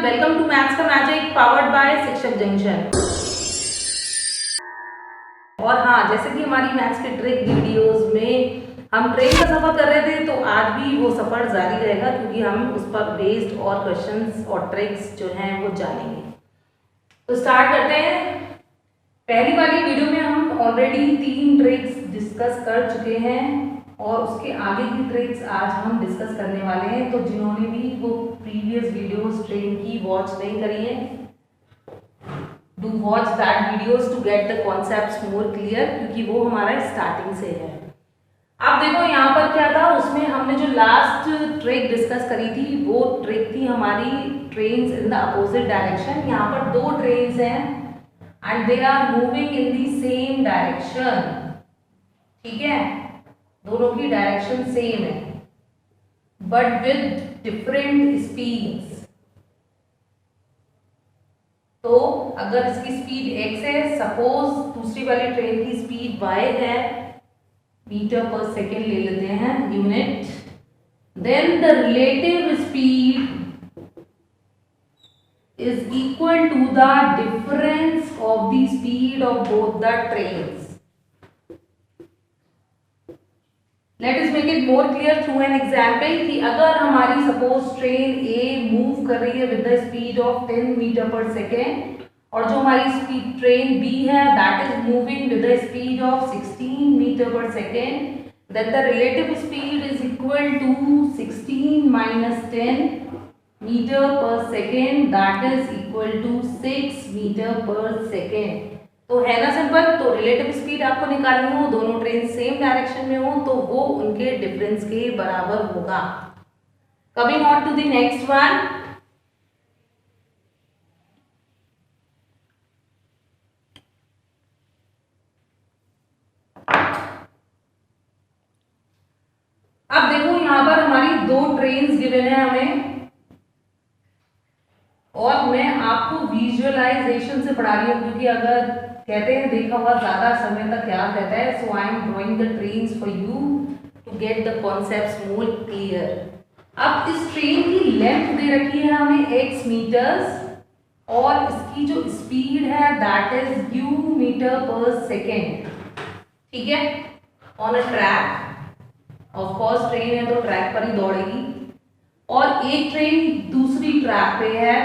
Welcome to maths का magic powered by शिक्षक junction. और हाँ, जैसे कि हमारी मैथ्स के ट्रिक वीडियोस में हम ट्रेन का सफर कर रहे थे, तो आज भी वो सफर जारी रहेगा क्योंकि हम उस पर बेस्ड और क्वेश्चंस और ट्रिक्स जो हैं वो जानेंगे। तो स्टार्ट करते हैं। पहली वाली वीडियो में हम ऑलरेडी 3 ट्रिक्स डिस्कस कर चुके हैं और उसके आगे की ट्रिक्स आज हम डिस्कस करने वाले हैं। तो जिन्होंने भी वो प्रीवियस वीडियोस ट्रेन की वॉच नहीं करी है, do watch that videos to get the concepts more clear, क्योंकि वो हमारा स्टार्टिंग से है। अब देखो यहाँ पर क्या था, उसमें हमने जो लास्ट ट्रिक डिस्कस करी थी वो ट्रिक थी हमारी trains in the opposite direction. यहाँ पर 2 ट्रेन्स हैं and they are moving in the same direction। ठीक है, दोनों की डायरेक्शन सेम है but with different speeds। तो अगर इसकी स्पीड x है, सपोज दूसरी वाली ट्रेन की स्पीड y है, मीटर पर सेकेंड ले लेते हैं unit, then the relative speed is equal to the difference of the speed of both the trains। Let us make it more clear through an example कि अगर हमारी suppose train A move कर रही है with the speed of 10 metre per second और जो हमारी speed train B है that is moving with the speed of 16 metre per second, then the relative speed is equal to 16 minus 10 metre per second that is equal to 6 metre per second. तो है ना simple. तो relative speed आपको निकालनी हो, दोनों train same direction में हो, तो वो उनके डिफरेंस के बराबर होगा। Coming on to the next one. अब देखो यहाँ पर हमारी 2 ट्रेन्स गिवन है हमें, और मैं आपको विजुअलाइजेशन से पढ़ा रही हूँ क्योंकि अगर कहते हैं देखा हुआ ज्यादा समय तक याद रहता है। So I am drawing the trains for you to get the concepts more clear. अब इस ट्रेन की लेंथ दे रखी है हमें x मीटर्स और इसकी जो स्पीड है that is u metre per second. ठीक है, on a track. Of course train है तो ट्रैक पर ही दौड़ेगी और एक ट्रेन दूसरी ट्रैक पे है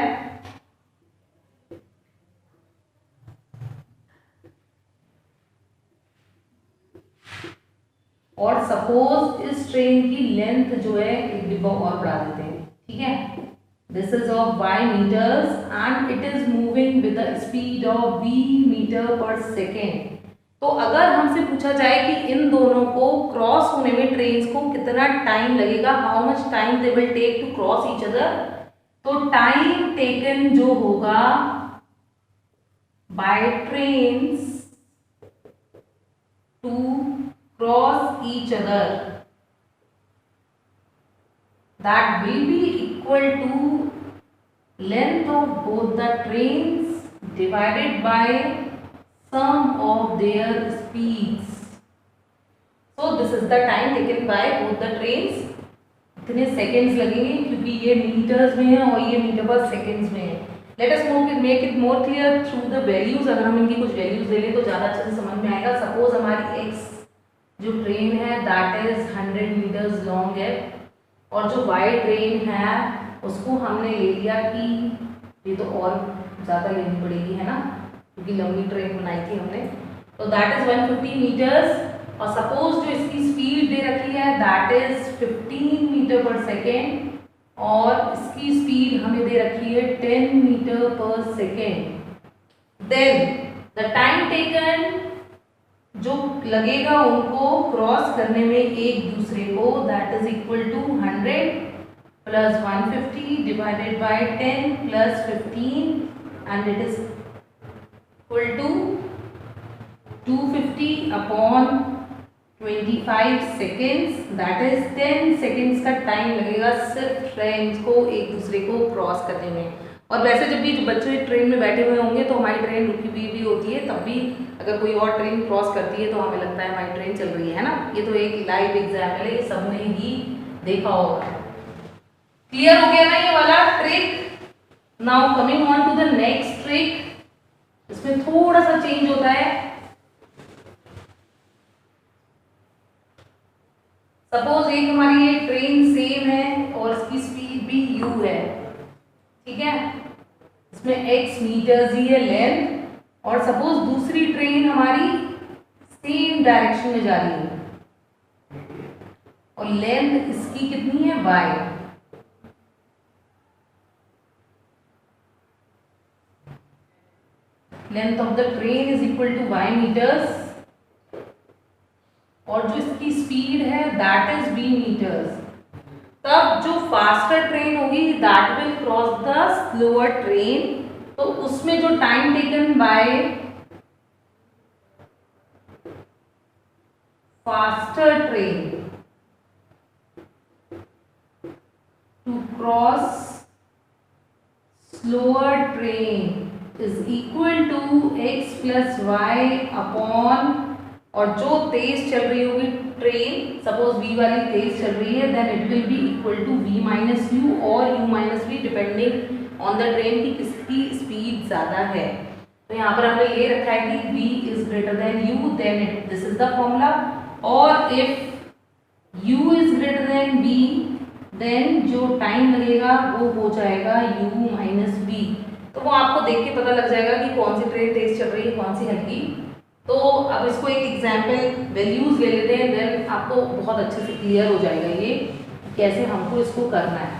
और सपोज इस ट्रेन की लेंथ जो है एक डिब्बा और बढ़ा देते हैं। ठीक है, this is of y metres and it is moving with the speed of v metre per second. तो अगर हमसे पूछा जाए कि इन दोनों को क्रॉस होने में ट्रेन्स को कितना टाइम लगेगा, how much time they will take to cross each other, तो टाइम टेकन जो होगा by trains to cross each other that will be equal to length of both the trains divided by sum of their speeds। so this is the time taken by both the trains। इतने seconds लगेंगे क्योंकि ये metres में है और ये metre पर seconds में है। Let us make it more clear through the values. अगर हम इनकी कुछ वैल्यूज ले लें तो ज़्यादा अच्छे से समझ में आएगा। सपोज हमारी x जो ट्रेन है दैट इज 100 मीटर्स लॉन्ग है और जो y ट्रेन है उसको हमने ले लिया कि ये तो और ज़्यादा लेनी पड़ेगी, है ना, क्योंकि लंबी ट्रेन बनाई थी हमने। तो दैट इज 150 मीटर्स और सपोज जो इसकी स्पीड दे रखी है that is 15 metre per second और इसकी स्पीड हमें दे रखी है 10 metre per second. Then the time taken जो लगेगा उनको क्रॉस करने में एक दूसरे को that is equal to 100 plus 150 divided by 10 plus 15 and it is equal to 250 upon 25 seconds, that is 10 seconds का टाइम लगेगा सिर्फ ट्रेन को एक दूसरे को क्रॉस करने में। और वैसे जब भी बच्चे ट्रेन में बैठे हुए होंगे तो हमारी ट्रेन रुकी हुई भी होती है, तब भी अगर कोई और ट्रेन क्रॉस करती है तो हमें लगता है हमारी ट्रेन चल रही है ना। ये तो एक लाइव एग्जाम्पल है, सबने ही देखा होगा। क्लियर हो गया ना ये वाला trick? Now coming on to the next trick, इसमें थोड़ा सा चेंज होता है। सपोज एक हमारी ये ट्रेन सेम है और इसकी स्पीड भी u है, ठीक है, इसमें x मीटर्स ही है लेंथ, और सपोज दूसरी ट्रेन हमारी सेम डायरेक्शन में जा रही है और लेंथ इसकी कितनी है y। Length of the train is equal to y metres और जो इसकी स्पीड है दैट इज v मीटर्स। तब जो फास्टर ट्रेन होगी that will cross the slower train, तो उसमें जो time taken by faster train to cross slower train is equal to x plus y upon, और जो तेज चल रही होगी ट्रेन, सपोज v वाली तेज चल रही है, then it will be equal to v minus u और u minus v depending on the train की किसकी स्पीड ज़्यादा है। तो यहाँ पर हमने ये रखा है कि v is greater than u, then this is the formula, और if u is greater than v then जो टाइम लगेगा वो हो जाएगा u माइनस वी। तो वो आपको देख के पता लग जाएगा कि कौन सी ट्रेन तेज चल रही है कौन सी हल्की। तो अब इसको एक एग्जाम्पल वैल्यूज ले लेते हैं, देन आपको बहुत अच्छे से क्लियर हो जाएगा ये कैसे हमको इसको करना है।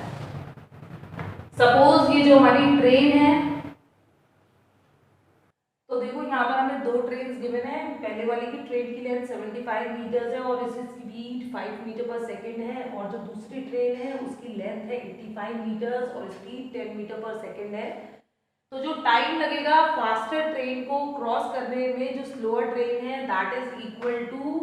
सपोज ये जो हमारी ट्रेन है, तो देखो यहाँ पर हमें दो ट्रेन गिवन है। पहले वाली की ट्रेन की लेंथ 75 मीटर्स है और इसकी स्पीड 5 मीटर पर सेकेंड है, और जो दूसरी ट्रेन है उसकी लेंथ है 85 मीटर्स और स्पीड 10 मीटर पर सेकेंड है। तो जो टाइम लगेगा फास्टर ट्रेन को क्रॉस करने में जो स्लोअर ट्रेन है that is equal to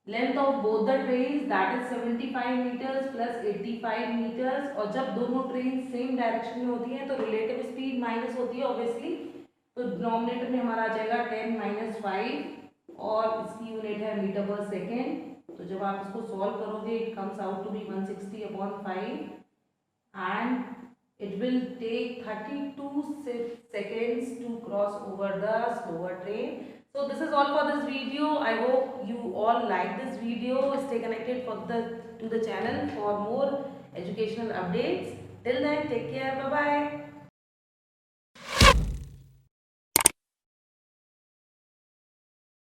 length of both the train that is 75 metres plus 85 metres, और जब दोनों ट्रेन सेम डायरेक्शन में होती हैं तो रिलेटिव स्पीड माइनस होती है ऑब्वियसली, तो डिनोमिनेटर में हमारा आ जाएगा 10 माइनस 5 और इसकी यूनिट है मीटर पर सेकेंड। तो जब आप इसको सॉल्व करोगे it comes out to be 160 upon 5 and it will take 32 seconds to cross over the slower train. So this is all for this video. I hope you all like this video. Stay connected to the channel for more educational updates. Till then, take care. Bye bye.